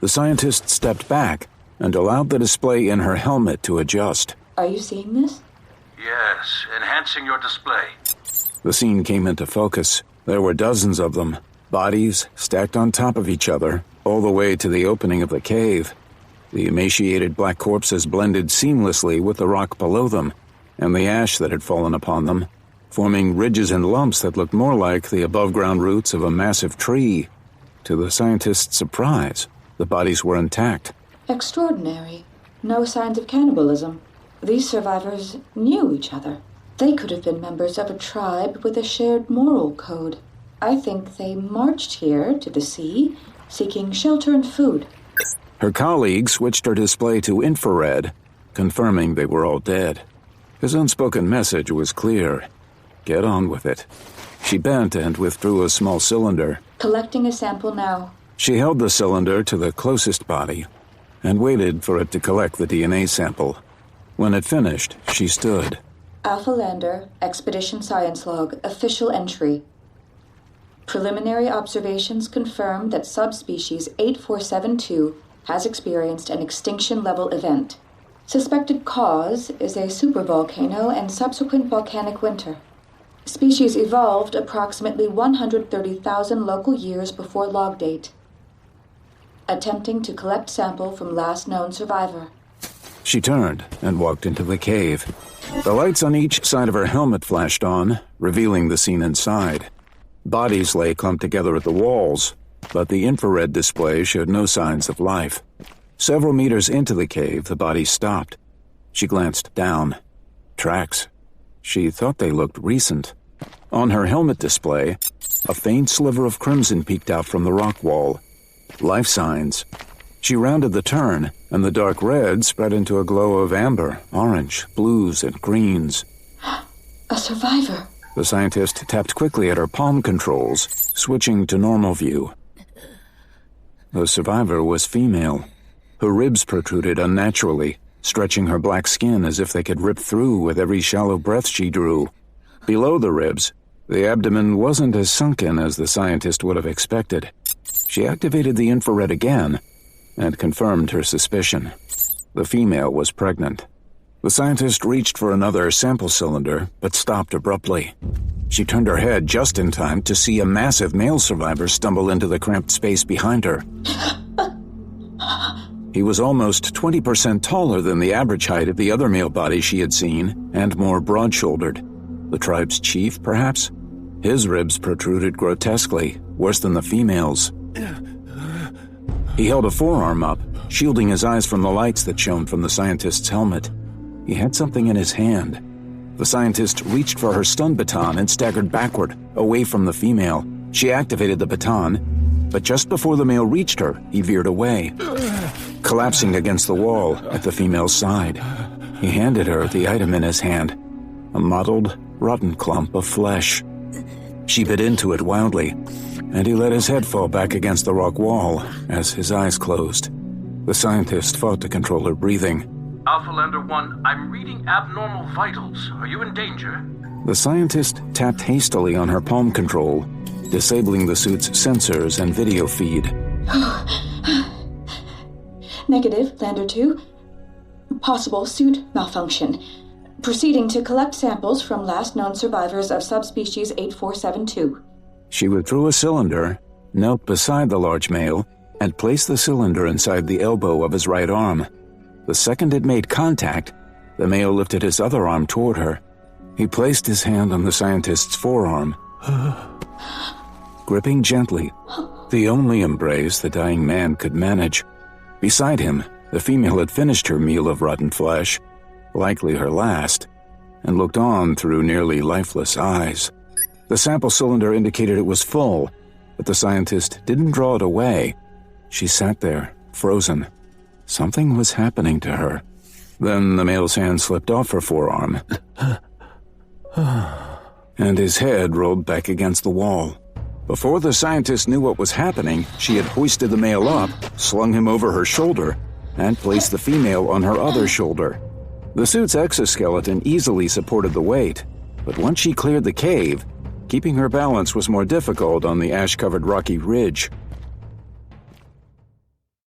The scientist stepped back and allowed the display in her helmet to adjust. Are you seeing this? Yes, enhancing your display. The scene came into focus. There were dozens of them, bodies stacked on top of each other, all the way to the opening of the cave. The emaciated black corpses blended seamlessly with the rock below them, and the ash that had fallen upon them, forming ridges and lumps that looked more like the above-ground roots of a massive tree. To the scientist's surprise, the bodies were intact. Extraordinary. No signs of cannibalism. These survivors knew each other. They could have been members of a tribe with a shared moral code. I think they marched here to the sea, seeking shelter and food. Her colleague switched her display to infrared, confirming they were all dead. His unspoken message was clear. Get on with it. She bent and withdrew a small cylinder. Collecting a sample now. She held the cylinder to the closest body and waited for it to collect the DNA sample. When it finished, she stood. Alpha Lander, Expedition Science Log, official entry. Preliminary observations confirm that subspecies 8472 has experienced an extinction-level event. Suspected cause is a supervolcano and subsequent volcanic winter. Species evolved approximately 130,000 local years before log date. Attempting to collect sample from last known survivor. She turned and walked into the cave. The lights on each side of her helmet flashed on, revealing the scene inside. Bodies lay clumped together at the walls, but the infrared display showed no signs of life. Several meters into the cave, the bodies stopped. She glanced down. Tracks. She thought they looked recent. On her helmet display, a faint sliver of crimson peeked out from the rock wall. Life signs. She rounded the turn, and the dark red spread into a glow of amber, orange, blues, and greens. A survivor. The scientist tapped quickly at her palm controls, switching to normal view. The survivor was female. Her ribs protruded unnaturally, stretching her black skin as if they could rip through with every shallow breath she drew. Below the ribs, the abdomen wasn't as sunken as the scientist would have expected. She activated the infrared again and confirmed her suspicion. The female was pregnant. The scientist reached for another sample cylinder, but stopped abruptly. She turned her head just in time to see a massive male survivor stumble into the cramped space behind her. He was almost 20% taller than the average height of the other male bodies she had seen, and more broad-shouldered. The tribe's chief, perhaps? His ribs protruded grotesquely, worse than the female's. He held a forearm up, shielding his eyes from the lights that shone from the scientist's helmet. He had something in his hand. The scientist reached for her stun baton and staggered backward, away from the female. She activated the baton, but just before the male reached her, he veered away, collapsing against the wall at the female's side. He handed her the item in his hand, a mottled, rotten clump of flesh. She bit into it wildly, and he let his head fall back against the rock wall as his eyes closed. The scientist fought to control her breathing. Alpha Lander 1, I'm reading abnormal vitals. Are you in danger? The scientist tapped hastily on her palm control, disabling the suit's sensors and video feed. Negative, Lander 2. Possible suit malfunction. Proceeding to collect samples from last known survivors of subspecies 8472. She withdrew a cylinder, knelt beside the large male, and placed the cylinder inside the elbow of his right arm. The second it made contact, the male lifted his other arm toward her. He placed his hand on the scientist's forearm, gripping gently, the only embrace the dying man could manage. Beside him, the female had finished her meal of rotten flesh, likely her last, and looked on through nearly lifeless eyes. The sample cylinder indicated it was full, but the scientist didn't draw it away. She sat there, frozen. Something was happening to her. Then the male's hand slipped off her forearm, and his head rolled back against the wall. Before the scientist knew what was happening, she had hoisted the male up, slung him over her shoulder, and placed the female on her other shoulder. The suit's exoskeleton easily supported the weight, but once she cleared the cave, keeping her balance was more difficult on the ash-covered rocky ridge.